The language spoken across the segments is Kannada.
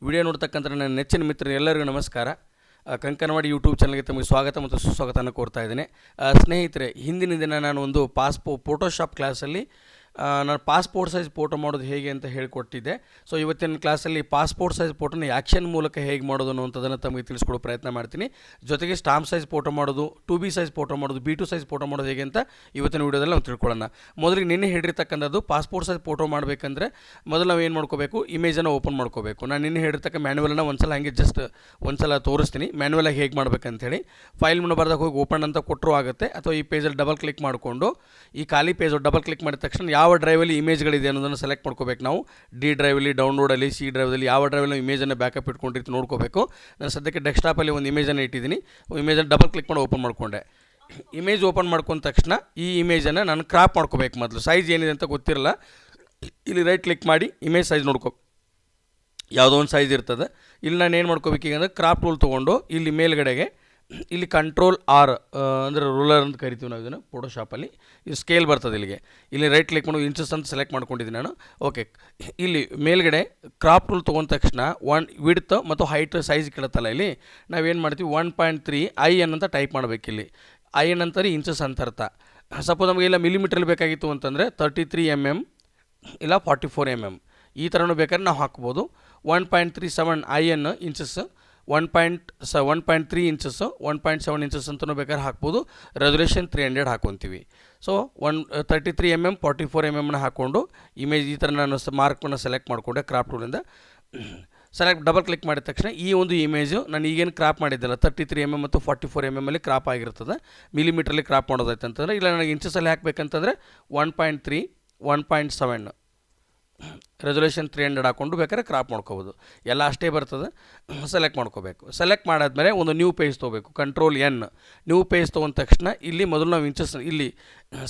ವಿಡಿಯೋ ನೋಡ್ತಕ್ಕಂಥ ನನ್ನ ನೆಚ್ಚಿನ ಮಿತ್ರರು ಎಲ್ಲರಿಗೂ ನಮಸ್ಕಾರ. ಕಂಕನವಾಡಿ ಯೂಟ್ಯೂಬ್ ಚಾನಲ್ಗೆ ತಮಗೆ ಸ್ವಾಗತ ಮತ್ತು ಸುಸ್ವಾಗತನ ಕೋರ್ತಾ ಇದ್ದೇನೆ. ಸ್ನೇಹಿತರೆ, ಹಿಂದಿನ ದಿನ ನಾನು ಒಂದು ಫೋಟೋಶಾಪ್ ಕ್ಲಾಸಲ್ಲಿ ನಾನು ಪಾಸ್ಪೋರ್ಟ್ ಸೈಜ್ ಫೋಟೋ ಮಾಡೋದು ಹೇಗೆ ಅಂತ ಹೇಳಿಕೊಟ್ಟಿದ್ದೆ. ಸೊ ಇವತ್ತಿನ ಕ್ಲಾಸಲ್ಲಿ ಪಾಸ್ಪೋರ್ಟ್ ಸೈಜ್ ಫೋಟೋನ ಆ್ಯಕ್ಷನ್ ಮೂಲಕ ಹೇಗೆ ಮಾಡೋದು ಅನ್ನೋಂಥದ್ದನ್ನು ತಮಗೆ ತಿಳಿಸ್ಕೊಡೋ ಪ್ರಯತ್ನ ಮಾಡ್ತೀನಿ. ಜೊತೆಗೆ ಸ್ಟಾಂಪ್ ಸೈಜ್ ಫೋಟೋ ಮಾಡೋದು, 2B ಸೈಜ್ ಫೋಟೋ ಮಾಡೋದು, B2 ಸೈಜ್ ಫೋಟೋ ಮಾಡೋದು ಹೇಗೆ ಅಂತ ಇವತ್ತಿನ ವೀಡಿಯೋದಲ್ಲಿ ನಾವು ತಿಳ್ಕೊಳ್ಳೋಣ. ಮೊದಲಿಗೆ ನಿನ್ನೆ ಹೇಳಿರ್ತಕ್ಕಂಥದ್ದು ಪಾಸ್ಪೋರ್ಟ್ ಸೈಜ್ ಫೋಟೋ ಮಾಡಬೇಕಂದ್ರೆ ಮೊದಲು ನಾವು ಏನು ಮಾಡ್ಕೋಬೇಕು, ಇಮೇಜನ್ನು ಓಪನ್ ಮಾಡ್ಕೋಬೇಕು. ನಾನು ನಿನ್ನೆ ಹೇಳಿರ್ತಕ್ಕ ಮ್ಯಾನ್ಯುವಲನ್ನು ಒಂದ್ಸಲ ಹಾಗೆ ಜಸ್ಟ್ ಒಂದ್ಸಲ ತೋರಿಸ್ತೀನಿ ಮ್ಯಾನ್ಯುವಲಾಗಿ ಹೇಗೆ ಮಾಡಬೇಕಂತೇಳಿ. ಫೈಲ್ ಮೆನು ಬರ್ದಾಗ ಹೋಗಿ ಓಪನ್ ಅಂತ ಕೊಟ್ಟರು ಆಗುತ್ತೆ, ಅಥವಾ ಈ ಪೇಜಲ್ಲಿ ಡಬಲ್ ಕ್ಲಿಕ್ ಮಾಡಿಕೊಂಡು ಈ ಖಾಲಿ ಪೇಜ್ ಡಬಲ್ ಕ್ಲಿಕ್ ಮಾಡಿದ ತಕ್ಷಣ ಯಾವ ಡ್ರೈವಲ್ಲಿ ಇಮೇಜ್ಗಳಿದೆ ಅನ್ನೋದನ್ನು ಸೆಲೆಕ್ಟ್ ಮಾಡ್ಕೋಬೇಕು. ನಾವು D ಡ್ರೈವಲ್ಲಿ, ಡೌನ್ಲೋಡಲ್ಲಿ, C ಡ್ರೈವಲ್ಲಿ ಯಾವ ಡ್ರೈವಲ್ಲಿ ಇಮೇಜನ್ನು ಬ್ಯಾಕಪ್ ಇಟ್ಕೊಂಡಿರ್ತೀವಿ ನೋಡ್ಕೋಬೇಕು. ನಾನು ಸದ್ಯಕ್ಕೆ ಡೆಸ್ಕ್ಟಾಪಲ್ಲಿ ಒಂದು ಇಮೇಜನ್ನು ಇಟ್ಟಿದ್ದೀನಿ. ಇಮೇಜನ್ನು ಡಬಲ್ ಕ್ಲಿಕ್ ಮಾಡಿ ಓಪನ್ ಮಾಡ್ಕೊಂಡೆ. ಇಮೇಜ್ ಓಪನ್ ಮಾಡ್ಕೊಂಡ ತಕ್ಷಣ ಈ ಇಮೇಜನ್ನು ನಾನು ಕ್ರಾಪ್ ಮಾಡ್ಕೋಬೇಕು. ಮೊದಲು ಸೈಜ್ ಏನಿದೆ ಅಂತ ಗೊತ್ತಿರಲ್ಲ, ಇಲ್ಲಿ ರೈಟ್ ಕ್ಲಿಕ್ ಮಾಡಿ ಇಮೇಜ್ ಸೈಜ್ ನೋಡ್ಕೋ, ಯಾವುದೋ ಒಂದು ಸೈಜ್ ಇರ್ತದೆ. ಇಲ್ಲಿ ನಾನು ಏನು ಮಾಡ್ಕೋಬೇಕು ಈಗ ಅಂದರೆ ಕ್ರಾಪ್ ಟೂಲ್ ತೊಗೊಂಡು ಇಲ್ಲಿ ಮೇಲ್ಗಡೆಗೆ ಇಲ್ಲಿ Ctrl R ಅಂದರೆ ರೂಲರ್ ಅಂತ ಕರಿತೀವಿ ನಾವು ಇದನ್ನು ಫೋಟೋಶಾಪಲ್ಲಿ. ಇದು ಸ್ಕೇಲ್ ಬರ್ತದೆ ಇಲ್ಲಿಗೆ. ಇಲ್ಲಿ ರೈಟ್ ಕ್ಲಿಕ್ ಮಾಡಿ ಇಂಚಸ್ ಅಂತ ಸೆಲೆಕ್ಟ್ ಮಾಡ್ಕೊಂಡಿದ್ದೀನಿ ನಾನು. ಓಕೆ, ಇಲ್ಲಿ ಮೇಲ್ಗಡೆ ಕ್ರಾಪ್ ಟೂಲ್ ತೊಗೊಂಡ ತಕ್ಷಣ ವಿಡ್ತ್ ಮತ್ತು ಹೈಟ್ ಸೈಜ್ ಕೇಳುತ್ತಲ್ಲ, ಇಲ್ಲಿ ನಾವೇನು ಮಾಡ್ತೀವಿ 1.3 IN ಅಂತ ಟೈಪ್ ಮಾಡಬೇಕು. ಇಲ್ಲಿ IN ಅಂತಾರೆ ಇಂಚಸ್ ಅಂತ ಅರ್ಥ. ಸಪೋಸ್ ನಮಗೆ ಇಲ್ಲ ಮಿಲಿಮೀಟ್ರಲ್ಲಿ ಬೇಕಾಗಿತ್ತು ಅಂತಂದರೆ 33 mm ಇಲ್ಲ 44 mm ಈ ಥರನೂ ಬೇಕಾದ್ರೆ ನಾವು ಹಾಕ್ಬೋದು. 1.37 IN ಇಂಚಸ್, 1.3 ಇಂಚಸ್, 1.7 ಇಂಚಸ್ ಅಂತಲೂ ಬೇಕಾದ್ರೆ ಹಾಕ್ಬೋದು. ರೆಸೊಲ್ಯೂಷನ್ 300 ಹಾಕ್ಕೊತೀವಿ. ಸೊ 33 mm 44 mm ಹಾಕ್ಕೊಂಡು ಇಮೇಜ್ ಈ ಥರ ನಾನು ಮಾರ್ಕನ್ನು ಸೆಲೆಕ್ಟ್ ಮಾಡಿಕೊಂಡೆ ಕ್ರಾಪ್ ಟೂಲಿಂದ. ಡಬಲ್ ಕ್ಲಿಕ್ ಮಾಡಿದ ತಕ್ಷಣ ಈ ಒಂದು ಇಮೇಜು ನಾನು ಈಗೇನು ಕ್ರಾಪ್ ಮಾಡಿದ್ದೆಲ್ಲ 33 mm ಮತ್ತು 44 mm ಅಲ್ಲಿ ಕ್ರಾಪ್ ಆಗಿರ್ತದೆ. ಮಿಲಿಮೀಟ್ರಲ್ಲಿ ಕ್ರಾಪ್ ಮಾಡೋದಾಯ್ತು ಅಂತಂದರೆ, ಇಲ್ಲ ನನಗೆ ಇಂಚಸಲ್ಲಿ ಹಾಕಬೇಕಂತಂದರೆ 1.3, 1.7 ರೆಸೊಲ್ಯೂಷನ್ 300 ಹಾಕ್ಕೊಂಡು ಬೇಕಾದ್ರೆ ಕ್ರಾಪ್ ಮಾಡ್ಕೋಬೋದು. ಎಲ್ಲ ಅಷ್ಟೇ ಬರ್ತದೆ. ಸೆಲೆಕ್ಟ್ ಮಾಡ್ಕೋಬೇಕು. ಸೆಲೆಕ್ಟ್ ಮಾಡಾದ್ಮೇಲೆ ಒಂದು ನ್ಯೂ ಪೇಜ್ ತೊಗೋಬೇಕು, Ctrl N. ನ್ಯೂ ಪೇಜ್ ತೊಗೊಂಡ ತಕ್ಷಣ ಇಲ್ಲಿ ಮೊದಲು ನಾವು ಇಂಚಸ್, ಇಲ್ಲಿ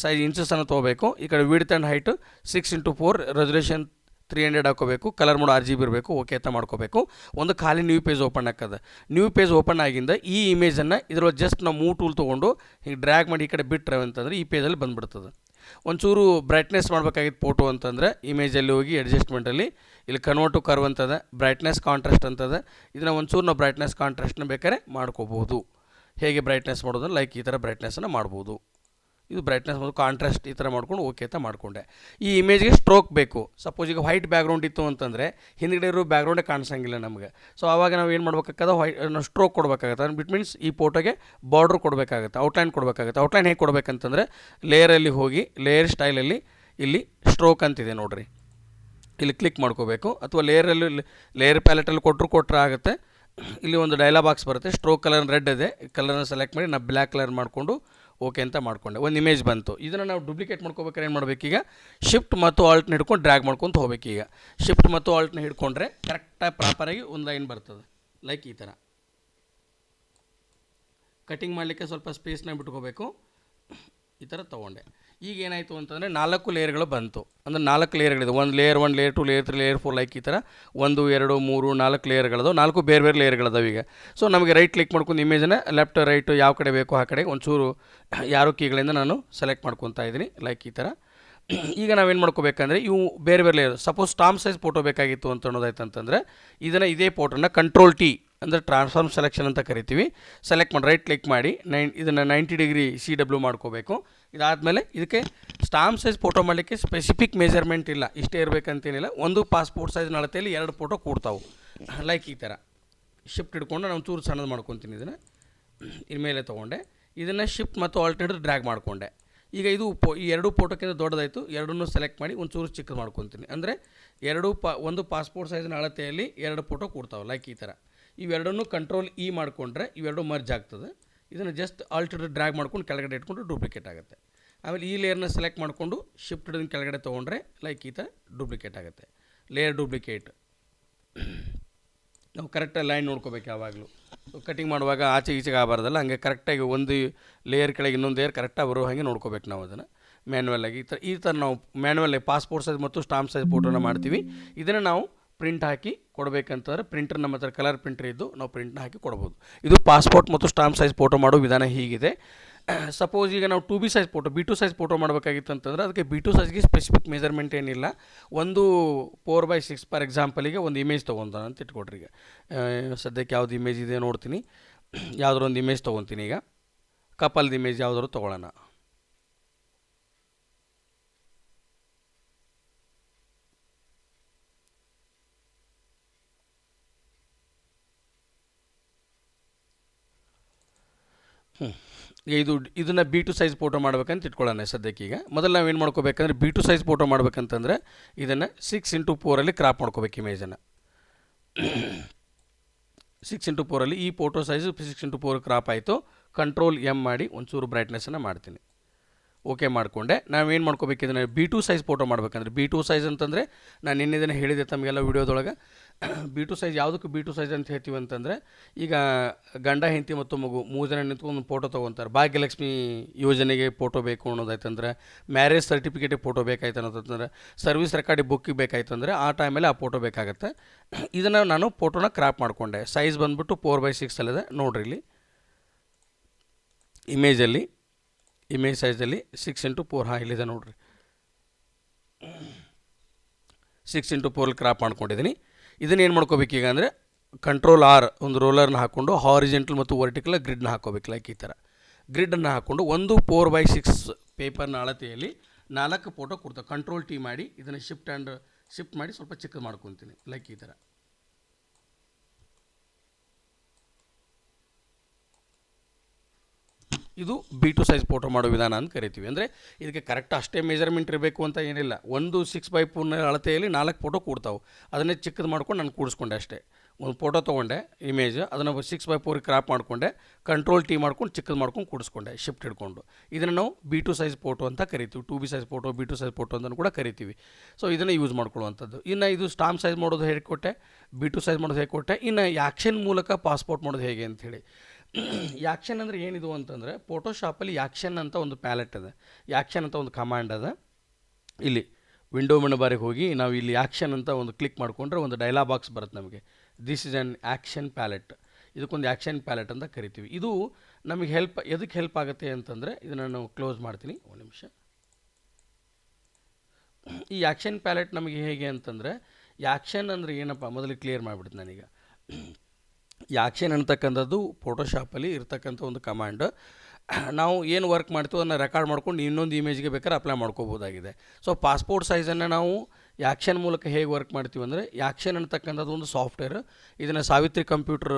ಸೈಜ್ ಇಂಚಸನ್ನು ತೊಗೋಬೇಕು. ಈ ಕಡೆ width and height 6x4 resolution 300 ಹಾಕೋಬೇಕು. ಕಲರ್ ಮೋಡ್ RGB ಇರಬೇಕು. ಓಕೆ ಅಂತ ಮಾಡ್ಕೋಬೇಕು. ಒಂದು ಖಾಲಿ ನ್ಯೂ ಪೇಜ್ ಓಪನ್ ಆಗ್ತದೆ. ನ್ಯೂ ಪೇಜ್ ಓಪನ್ ಆಗಿಂದ ಈ ಇಮೇಜನ್ನು ಇದರೊಳಗೆ ಜಸ್ಟ್ ನಾವು ಮೂವ್ ಟೂಲ್ ತೊಗೊಂಡು ಹೀಗೆ ಡ್ರ್ಯಾಗ್ ಮಾಡಿ ಈ ಕಡೆ ಬಿಟ್ಟರೆ ಅಂತಂದರೆ ಈ ಪೇಜಲ್ಲಿ ಬಂದುಬಿಡ್ತದೆ. ಒಂಚೂರು ಬ್ರೈಟ್ನೆಸ್ ಮಾಡಬೇಕಾಗಿತ್ತು ಫೋಟೋ ಅಂತಂದರೆ ಇಮೇಜಲ್ಲಿ ಹೋಗಿ ಅಡ್ಜಸ್ಟ್ಮೆಂಟಲ್ಲಿ ಇಲ್ಲಿ ಕನ್ವರ್ಟ್ ಟು ಕರ್ವ್ ಅಂತದೆ, ಬ್ರೈಟ್ನೆಸ್ ಕಾಂಟ್ರಾಸ್ಟ್ ಅಂತದೆ. ಇದನ್ನು ಒಂಚೂರು ನಾವು ಬ್ರೈಟ್ನೆಸ್ ಕಾಂಟ್ರಾಸ್ಟ್ನ ಬೇಕಾದ್ರೆ ಮಾಡ್ಕೋಬೋದು. ಹೇಗೆ ಬ್ರೈಟ್ನೆಸ್ ಮಾಡೋದು, ಲೈಕ್ ಈ ಥರ ಬ್ರೈಟ್ನೆಸ್ಸನ್ನು ಮಾಡ್ಬೋದು. ಇದು ಬ್ರೈಟ್ನೆಸ್ ಮತ್ತು ಕಾಂಟ್ರಾಸ್ಟ್ ಈ ಥರ ಮಾಡ್ಕೊಂಡು ಓಕೆ ಅಂತ ಮಾಡಿಕೊಂಡೆ. ಈ ಇಮೇಜ್ಗೆ ಸ್ಟ್ರೋಕ್ ಬೇಕು. ಸಪೋಸ್ ಈಗ ವೈಟ್ ಬ್ಯಾಕ್ಗ್ರೌಂಡ್ ಇತ್ತು ಅಂತಂದರೆ ಹಿಂದ್ಗಡೆ ಇರೋ ಬ್ಯಾಕ್ಗ್ರೌಂಡೇ ಕಾಣಿಸಂಗಿಲ್ಲ ನಮಗೆ. ಸೊ ಆವಾಗ ನಾವು ಏನು ಮಾಡ್ಬೇಕಾಗತ್ತೆ, ನಾವು ಸ್ಟ್ರೋಕ್ ಕೊಡಬೇಕಾಗತ್ತೆ. ಬಿಟ್ ಮೀನ್ಸ್ ಈ ಫೋಟೋಗೆ ಬಾರ್ಡ್ರ್ ಕೊಡಬೇಕಾಗುತ್ತೆ, ಔಟ್ಲೈನ್ ಕೊಡಬೇಕಾಗುತ್ತೆ. ಔಟ್ಲೈನ್ ಹೇಗೆ ಕೊಡಬೇಕಂತಂದರೆ ಲೇಯರಲ್ಲಿ ಹೋಗಿ ಲೇಯರ್ ಸ್ಟೈಲಲ್ಲಿ ಇಲ್ಲಿ ಸ್ಟ್ರೋಕ್ ಅಂತಿದೆ ನೋಡಿರಿ, ಇಲ್ಲಿ ಕ್ಲಿಕ್ ಮಾಡ್ಕೋಬೇಕು. ಅಥವಾ ಲೇಯರ್ ಪ್ಯಾಲೆಟಲ್ಲಿ ಕೊಟ್ಟರೆ ಆಗುತ್ತೆ. ಇಲ್ಲಿ ಒಂದು ಡೈಲಾಗ್ ಬಾಕ್ಸ್ ಬರುತ್ತೆ, ಸ್ಟ್ರೋಕ್ ಕಲರ್ ರೆಡ್ ಇದೆ, ಕಲರ್ನ ಸೆಲೆಕ್ಟ್ ಮಾಡಿ ನಾನು ಬ್ಲ್ಯಾಕ್ ಕಲರ್ ಮಾಡಿಕೊಂಡು ಓಕೆ ಅಂತ ಮಾಡಿಕೊಂಡೆ. ಒಂದು ಇಮೇಜ್ ಬಂತು. ಇದನ್ನು ನಾವು ಡೂಪ್ಲಿಕೇಟ್ ಮಾಡ್ಕೋಬೇಕಾದ್ರೆ ಏನು ಮಾಡಬೇಕೀಗ, ಶಿಫ್ಟ್ ಮತ್ತು ಆಲ್ಟ್ನ ಹಿಡ್ಕೊಂಡು ಡ್ರ್ಯಾಗ್ ಮಾಡ್ಕೊತ ಹೋಗ್ಬೇಕೀಗ. ಶಿಫ್ಟ್ ಮತ್ತು ಆಲ್ಟ್ನ ಹಿಡ್ಕೊಂಡ್ರೆ ಕರೆಕ್ಟಾಗಿ ಪ್ರಾಪರಾಗಿ ಒಂದು ಲೈನ್ ಬರ್ತದೆ, ಲೈಕ್ ಈ ಥರ. ಕಟಿಂಗ್ ಮಾಡಲಿಕ್ಕೆ ಸ್ವಲ್ಪ ಸ್ಪೇಸ್ನ ಬಿಟ್ಕೋಬೇಕು. ಈ ಥರ ತೊಗೊಂಡೆ. ಈಗ ಏನಾಯಿತು ಅಂತಂದರೆ 4 ಲೇಯರ್ಗಳು ಬಂತು. ಅಂದರೆ 4 ಲೇಯರ್ಗಳಿದೆ. ಒಂದು layer 1, layer 2, layer 3, layer 4 like ಈ ಥರ 1, 2, 3, 4 ಲೇಯರ್ಗಳದು. 4 ಬೇರೆ ಬೇರೆ ಲೇಯರ್ಗಳದಾವೆ ಈಗ. ಸೊ ನಮಗೆ ರೈಟ್ ಕ್ಲಿಕ್ ಮಾಡ್ಕೊಂಡು ಇಮೇಜನ್ನು ಲೆಫ್ಟ್ ರೈಟು ಯಾವ ಕಡೆ ಬೇಕೋ ಆ ಕಡೆ ಒಂಚೂರು ಯಾರೋ ಕೀಗಳಿಂದ ನಾನು ಸೆಲೆಕ್ಟ್ ಮಾಡ್ಕೊತಾ ಇದ್ದೀನಿ, ಲೈಕ್ ಈ ಥರ. ಈಗ ನಾವೇನು ಮಾಡ್ಕೋಬೇಕಂದ್ರೆ ಇವು ಬೇರೆ ಬೇರೆ layer. Suppose stamp size photo ಬೇಕಾಗಿತ್ತು ಅಂತ ಅನ್ನೋದಾಯ್ತು ಅಂತಂದರೆ ಇದೇ ಫೋಟೋನ Ctrl T ಅಂದರೆ ಟ್ರಾನ್ಸ್ಫಾರ್ಮ್ ಸೆಲೆಕ್ಷನ್ ಅಂತ ಕರಿತೀವಿ. ಸೆಲೆಕ್ಟ್ ಮಾಡಿ ರೈಟ್ ಕ್ಲಿಕ್ ಮಾಡಿ ಇದನ್ನು 90 ಡಿಗ್ರಿ CW ಮಾಡ್ಕೋಬೇಕು. ಇದಾದಮೇಲೆ ಇದಕ್ಕೆ ಸ್ಟಾಂಪ್ ಸೈಜ್ ಫೋಟೋ ಮಾಡಲಿಕ್ಕೆ ಸ್ಪೆಸಿಫಿಕ್ ಮೆಜರ್ಮೆಂಟ್ ಇಲ್ಲ, ಇಷ್ಟೇ ಇರಬೇಕಂತೇನಿಲ್ಲ. ಒಂದು ಪಾಸ್ಪೋರ್ಟ್ ಸೈಜ್ ಅಳತೆಯಲ್ಲಿ 2 ಫೋಟೋ ಕೂಡ್ತಾವೆ, ಲೈಕ್ ಈ ಥರ. ಶಿಫ್ಟ್ ಹಿಡ್ಕೊಂಡು ನಾನು ಚೂರು ಸಣ್ಣದು ಮಾಡ್ಕೊತೀನಿ. ಇದನ್ನು ಇನ್ಮೇಲೆ ತೊಗೊಂಡೆ. ಇದನ್ನು ಶಿಫ್ಟ್ ಮತ್ತು ಆಲ್ಟರ್ನೇಟ್ ಡ್ರ್ಯಾಗ್ ಮಾಡಿಕೊಂಡೆ. ಈಗ ಇದು ಈ 2 ಫೋಟೋಕ್ಕಿಂತ ದೊಡ್ಡದಾಯಿತು. ಎರಡನ್ನೂ ಸೆಲೆಕ್ಟ್ ಮಾಡಿ ಒಂಚೂರು ಚಿಕ್ಕದು ಮಾಡ್ಕೊತೀನಿ. ಅಂದರೆ ಒಂದು ಪಾಸ್ಪೋರ್ಟ್ ಸೈಜ್ನ ಅಳತೆಯಲ್ಲಿ 2 ಫೋಟೋ ಕೂಡ್ತಾವೆ, ಲೈಕ್ ಈ ಥರ. ಇವೆರಡನ್ನೂ Ctrl E ಮಾಡಿಕೊಂಡ್ರೆ ಇವೆರಡು ಮರ್ಜ್ ಆಗ್ತದೆ. ಇದನ್ನು ಜಸ್ಟ್ ಆಲ್ಟರ್ನೇಟ್ ಡ್ರ್ಯಾಗ್ ಮಾಡ್ಕೊಂಡು ಕೆಳಗಡೆ ಇಟ್ಕೊಂಡು ಡೂಪ್ಲಿಕೇಟ್ ಆಗುತ್ತೆ. ಆಮೇಲೆ ಈ ಲೇಯರ್ನ ಸೆಲೆಕ್ಟ್ ಮಾಡಿಕೊಂಡು ಶಿಫ್ಟ್ ಹಿಡಿದು ಕೆಳಗಡೆ ತೊಗೊಂಡ್ರೆ ಲೈಕ್ ಈ ಥರ ಡೂಪ್ಲಿಕೇಟ್ ಆಗುತ್ತೆ. Layer duplicate. ನಾವು ಕರೆಕ್ಟಾಗಿ ಲೈನ್ ನೋಡ್ಕೋಬೇಕು ಯಾವಾಗಲೂ. ಕಟಿಂಗ್ ಮಾಡುವಾಗ ಆಚೆ ಈಚೆಗೆ ಆಗಬಾರ್ದಲ್ಲ, ಹಂಗೆ ಕರೆಕ್ಟಾಗಿ ಒಂದು ಲೇಯರ್ ಕೆಳಗೆ ಇನ್ನೊಂದು ಲೇಯರ್ ಕರೆಕ್ಟಾಗಿ ಬರೋ ಹಾಗೆ ನೋಡ್ಕೋಬೇಕು ನಾವು ಅದನ್ನು ಮ್ಯಾನ್ಯುವಲಾಗಿ. ಈ ಥರ ನಾವು ಮ್ಯಾನ್ಯುವಲಾಗಿ ಪಾಸ್ಪೋರ್ಟ್ ಸೈಜ್ ಮತ್ತು ಸ್ಟಾಂಪ್ ಸೈಜ್ ಫೋಟೋನ ಮಾಡ್ತೀವಿ. ಇದನ್ನು ನಾವು ಪ್ರಿಂಟ್ ಹಾಕಿ ಕೊಡಬೇಕಂತಂದ್ರೆ ಪ್ರಿಂಟರ್ ನಮ್ಮ ಹತ್ರ ಕಲರ್ ಪ್ರಿಂಟರ್ ಇದ್ದು ನಾವು ಪ್ರಿಂಟ್ನ ಹಾಕಿ ಕೊಡ್ಬೋದು. ಇದು ಪಾಸ್ಪೋರ್ಟ್ ಮತ್ತು ಸ್ಟಾಂಪ್ ಸೈಜ್ ಫೋಟೋ ಮಾಡೋ ವಿಧಾನ ಹೀಗಿದೆ. ಸಪೋಸ್ ಈಗ ನಾವು 2B size photo B2 size photo ಮಾಡಬೇಕಾಗಿತ್ತು ಅಂತಂದ್ರೆ ಅದಕ್ಕೆ B2 ಸೈಜ್ಗೆ ಸ್ಪೆಸಿಫಿಕ್ ಮೆಜರ್ಮೆಂಟ್ ಏನಿಲ್ಲ. ಒಂದು 4/6 ಫಾರ್ ಎಕ್ಸಾಂಪಲಿಗೆ ಒಂದು ಇಮೇಜ್ ತೊಗೊತಾನೆ ಅಂತ ಇಟ್ಕೊಡ್ರಿ. ಈಗ ಸದ್ಯಕ್ಕೆ ಯಾವ್ದು ಇಮೇಜ್ ಇದೆ ನೋಡ್ತೀನಿ. ಯಾವುದಾದ್ರು ಒಂದು ಇಮೇಜ್ ತೊಗೊತೀನಿ. ಈಗ ಕಪಲ್ದು ಇಮೇಜ್ ಯಾವುದಾದ್ರು ತೊಗೊಳ್ಳೋಣ. ಇದನ್ನು B2 ಸೈಜ್ ಫೋಟೋ ಮಾಡ್ಬೇಕಂತ ಇಟ್ಕೊಳ್ಳೋಣ ಸದ್ಯಕ್ಕೆ. ಈಗ ಮೊದಲು ನಾವೇನು ಮಾಡ್ಕೋಬೇಕಂದ್ರೆ B2 ಸೈಜ್ ಫೋಟೋ ಮಾಡ್ಬೇಕಂತಂದ್ರೆ ಇದನ್ನು 6x4 ಕ್ರಾಪ್ ಮಾಡ್ಕೋಬೇಕು ಇಮೇಜನ್ನು. 6x4 ಈ ಫೋಟೋ ಸೈಜು 6x4 ಕ್ರಾಪ್ ಆಯಿತು. ಕಂಟ್ರೋಲ್ M ಮಾಡಿ ಒಂಚೂರು ಬ್ರೈಟ್ನೆಸ್ಸನ್ನು ಮಾಡ್ತೀನಿ. ಓಕೆ ಮಾಡಿಕೊಂಡೆ. ನಾವೇನು ಮಾಡ್ಕೋಬೇಕು ಇದನ್ನು B2 ಸೈಜ್ ಫೋಟೋ ಮಾಡ್ಬೇಕಂದ್ರೆ B2 ಸೈಜ್ ಅಂತಂದರೆ ನಾನು ನಿನ್ನೆ ಹೇಳಿದೆ ತಮಗೆಲ್ಲ ವೀಡಿಯೋದೊಳಗೆ. B2 ಸೈಜ್ ಯಾವುದಕ್ಕೆ B2 ಸೈಜ್ ಅಂತ ಹೇಳ್ತೀವಿ ಅಂತಂದರೆ, ಈಗ ಗಂಡ ಹೆಂಡತಿ ಮತ್ತು ಮಗು 3 ಜನ ನಿಂತ್ಕೊಂಡು ಫೋಟೋ ತೊಗೊತಾರೆ. ಭಾಗ್ಯಲಕ್ಷ್ಮಿ ಯೋಜನೆಗೆ ಫೋಟೋ ಬೇಕು ಅನ್ನೋದಾಯ್ತಂದ್ರೆ, ಮ್ಯಾರೇಜ್ ಸರ್ಟಿಫಿಕೇಟಿಗೆ ಫೋಟೋ ಬೇಕಾಯ್ತು ಅನ್ನೋದಂದ್ರೆ, ಸರ್ವಿಸ್ ರೆಕಾರ್ಡಿಗೆ ಬುಕ್ಕಿಗೆ ಬೇಕಾಯ್ತಂದರೆ ಆ ಟೈಮಲ್ಲಿ ಆ ಫೋಟೋ ಬೇಕಾಗುತ್ತೆ. ಇದನ್ನು ನಾನು ಫೋಟೋನ ಕ್ರಾಪ್ ಮಾಡಿಕೊಂಡೆ. ಸೈಜ್ ಬಂದುಬಿಟ್ಟು 4/6 ಅಲ್ಲಿದೆ ನೋಡ್ರಿ. ಇಲ್ಲಿ ಇಮೇಜ್ ಸೈಜಲ್ಲಿ 6x4 ಇಲ್ಲಿದೆ ನೋಡ್ರಿ. 6x4 ಕ್ರಾಪ್ ಮಾಡ್ಕೊಂಡಿದ್ದೀನಿ. ಇದನ್ನು ಏನು ಮಾಡ್ಕೋಬೇಕು ಈಗ ಅಂದರೆ ಕಂಟ್ರೋಲ್ R ಒಂದು ರೋಲರ್ನ ಹಾಕ್ಕೊಂಡು ಹಾರಿಜೆಂಟಲ್ ಮತ್ತು ವರ್ಟಿಕಲ್ ಗ್ರಿಡ್ನ ಹಾಕ್ಕೋಬೇಕು. ಲೈಕ್ ಈ ಥರ ಗ್ರಿಡ್ಡನ್ನು ಹಾಕ್ಕೊಂಡು ಒಂದು 4/6 ಪೇಪರ್ನ ಅಳತೆಯಲ್ಲಿ 4 ಫೋಟೋ ಕೊಡ್ತಾರೆ. ಕಂಟ್ರೋಲ್ T ಮಾಡಿ ಇದನ್ನು ಶಿಫ್ಟ್ ಮಾಡಿ ಸ್ವಲ್ಪ ಚಿಕ್ಕದು ಮಾಡ್ಕೊತೀನಿ. ಲೈಕ್ ಈ ಥರ. ಇದು B2 ಸೈಜ್ ಫೋಟೋ ಮಾಡೋ ವಿಧಾನ ಅಂತ ಕರಿತೀವಿ. ಅಂದರೆ ಇದಕ್ಕೆ ಕರೆಕ್ಟ್ ಅಷ್ಟೇ ಮೆಜರ್ಮೆಂಟ್ ಇರಬೇಕು ಅಂತ ಏನಿಲ್ಲ. ಒಂದು 6x4 ಅಳತೆಯಲ್ಲಿ 4 ಫೋಟೋ ಕೂಡ್ತಾವೆ. ಅದನ್ನೇ ಚಿಕ್ಕದು ಮಾಡ್ಕೊಂಡು ನಾನು ಕೂಡಿಸ್ಕೊಂಡೆ ಅಷ್ಟೇ. ಒಂದು ಫೋಟೋ ತೊಗೊಂಡೆ ಇಮೇಜ್, ಅದನ್ನು 6x4 ಕ್ರಾಪ್ ಮಾಡಿಕೊಂಡೆ. ಕಂಟ್ರೋಲ್ T ಮಾಡ್ಕೊಂಡು ಚಿಕ್ಕದು ಮಾಡ್ಕೊಂಡು ಕೂಡಿಸ್ಕೊಂಡೆ ಶಿಫ್ಟ್ ಹಿಡ್ಕೊಂಡು. ಇದನ್ನು ನಾವು B2 ಸೈಜ್ ಫೋಟೋ ಅಂತ ಕರಿತೀವಿ. 2B size photo B2 size photo ಅಂತಲೂ ಕೂಡ ಕರಿತೀವಿ. ಸೊ ಇದನ್ನು ಯೂಸ್ ಮಾಡ್ಕೊಳ್ಳುವಂಥದ್ದು. ಇನ್ನು ಇದು ಸ್ಟಾಂಪ್ ಸೈಜ್ ಮಾಡೋದು ಹೇಳಿಕೊಟ್ಟೆ, B2 ಸೈಜ್ ಮಾಡೋದು ಹೇಳಿಕೊಟ್ಟೆ. ಇನ್ನು ಆ್ಯಕ್ಷನ್ ಮೂಲಕ ಪಾಸ್ಪೋರ್ಟ್ ಮಾಡೋದು ಹೇಗೆ ಅಂಥೇಳಿ. ಯಾಕ್ಷನ್ ಅಂದರೆ ಏನಿದು ಅಂತಂದರೆ, ಫೋಟೋಶಾಪಲ್ಲಿ ಯಾಕ್ಷನ್ ಅಂತ ಒಂದು ಪ್ಯಾಲೆಟ್ ಇದೆ, ಯಾಕ್ಷನ್ ಅಂತ ಒಂದು ಕಮಾಂಡ್ ಅದ. ಇಲ್ಲಿ ವಿಂಡೋ ಮೆನು ಬಾರಿಗೆ ಹೋಗಿ ನಾವು ಇಲ್ಲಿ ಆ್ಯಕ್ಷನ್ ಅಂತ ಒಂದು ಕ್ಲಿಕ್ ಮಾಡಿಕೊಂಡ್ರೆ ಒಂದು ಡೈಲಾಗ್ ಬಾಕ್ಸ್ ಬರುತ್ತೆ ನಮಗೆ. This is an action palette. ಇದಕ್ಕೊಂದು ಆ್ಯಕ್ಷನ್ ಪ್ಯಾಲೆಟ್ ಅಂತ ಕರಿತೀವಿ. ಇದು ನಮಗೆ ಎದಕ್ಕೆ ಹೆಲ್ಪ್ ಆಗುತ್ತೆ ಅಂತಂದರೆ, ಇದನ್ನು ನಾನು ಕ್ಲೋಸ್ ಮಾಡ್ತೀನಿ ಒಂದು ನಿಮಿಷ. ಈ ಆ್ಯಕ್ಷನ್ ಪ್ಯಾಲೆಟ್ ನಮಗೆ ಹೇಗೆ ಅಂತಂದರೆ, ಆ್ಯಕ್ಷನ್ ಅಂದರೆ ಏನಪ್ಪ ಮೊದಲು ಕ್ಲಿಯರ್ ಮಾಡಿಬಿಡ್ತೀನಿ ನಾನೀಗ. ಆ್ಯಕ್ಷನ್ ಅಂತಕ್ಕಂಥದ್ದು ಫೋಟೋಶಾಪಲ್ಲಿ ಇರ್ತಕ್ಕಂಥ ಒಂದು ಕಮಾಂಡ್. ನಾವು ಏನು ವರ್ಕ್ ಮಾಡ್ತೀವೋ ಅದನ್ನು ರೆಕಾರ್ಡ್ ಮಾಡ್ಕೊಂಡು ಇನ್ನೊಂದು ಇಮೇಜ್ಗೆ ಬೇಕಾದ್ರೆ ಅಪ್ಲೈ ಮಾಡ್ಕೋಬೋದಾಗಿದೆ. ಸೊ ಪಾಸ್ಪೋರ್ಟ್ ಸೈಜನ್ನು ನಾವು ಆ್ಯಕ್ಷನ್ ಮೂಲಕ ಹೇಗೆ ವರ್ಕ್ ಮಾಡ್ತೀವಿ ಅಂದರೆ, ಆ್ಯಕ್ಷನ್ ಅಂತಕ್ಕಂಥದ್ದು ಒಂದು ಸಾಫ್ಟ್ವೇರ್. ಇದನ್ನು ಸಾವಿತ್ರಿ ಕಂಪ್ಯೂಟರ್